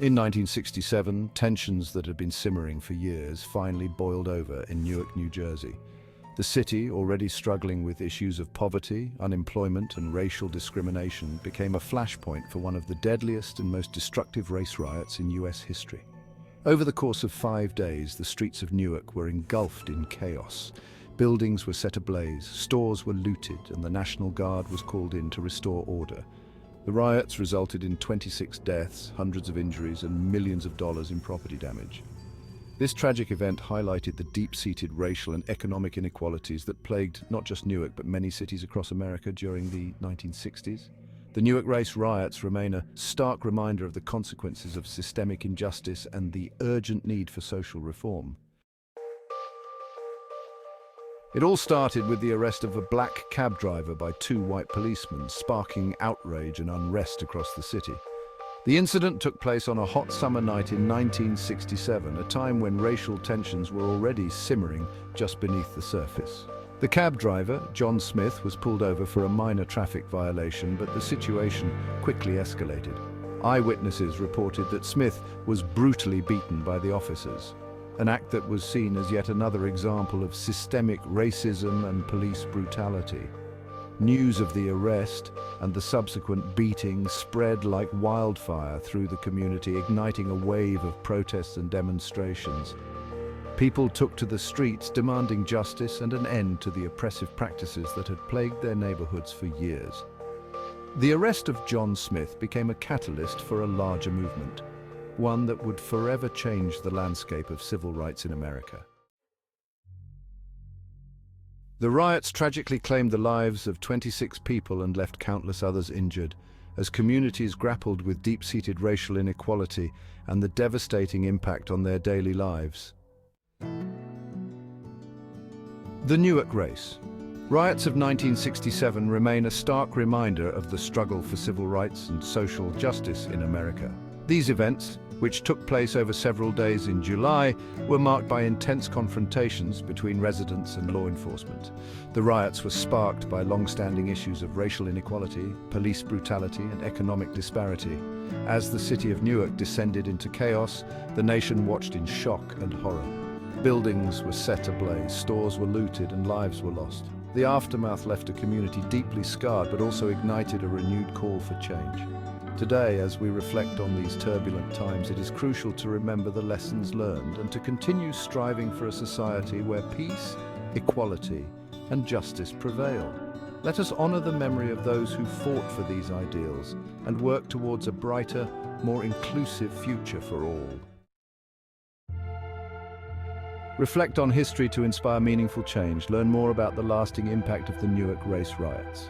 In 1967, tensions that had been simmering for years finally boiled over in Newark, New Jersey. The city, already struggling with issues of poverty, unemployment, and racial discrimination, became a flashpoint for one of the deadliest and most destructive race riots in US history. Over the course of 5 days, the streets of Newark were engulfed in chaos. Buildings were set ablaze, stores were looted, and the National Guard was called in to restore order. The riots resulted in 26 deaths, hundreds of injuries, and millions of dollars in property damage. This tragic event highlighted the deep-seated racial and economic inequalities that plagued not just Newark but many cities across America during the 1960s. The Newark race riots remain a stark reminder of the consequences of systemic injustice and the urgent need for social reform. It all started with the arrest of a black cab driver by 2 white policemen, sparking outrage and unrest across the city. The incident took place on a hot summer night in 1967, a time when racial tensions were already simmering just beneath the surface. The cab driver, John Smith, was pulled over for a minor traffic violation, but the situation quickly escalated. Eyewitnesses reported that Smith was brutally beaten by the officers, an act that was seen as yet another example of systemic racism and police brutality. News of the arrest and the subsequent beating spread like wildfire through the community, igniting a wave of protests and demonstrations. People took to the streets demanding justice and an end to the oppressive practices that had plagued their neighborhoods for years. The arrest of John Smith became a catalyst for a larger movement, one that would forever change the landscape of civil rights in America. The riots tragically claimed the lives of 26 people and left countless others injured, as communities grappled with deep-seated racial inequality and the devastating impact on their daily lives. The Newark race. Riots of 1967 remain a stark reminder of the struggle for civil rights and social justice in America. These events, which took place over several days in July, were marked by intense confrontations between residents and law enforcement. The riots were sparked by long-standing issues of racial inequality, police brutality, and economic disparity. As the city of Newark descended into chaos, the nation watched in shock and horror. Buildings were set ablaze, stores were looted, and lives were lost. The aftermath left a community deeply scarred, but also ignited a renewed call for change. Today, as we reflect on these turbulent times, it is crucial to remember the lessons learned and to continue striving for a society where peace, equality, and justice prevail. Let us honor the memory of those who fought for these ideals and work towards a brighter, more inclusive future for all. Reflect on history to inspire meaningful change. Learn more about the lasting impact of the Newark race riots.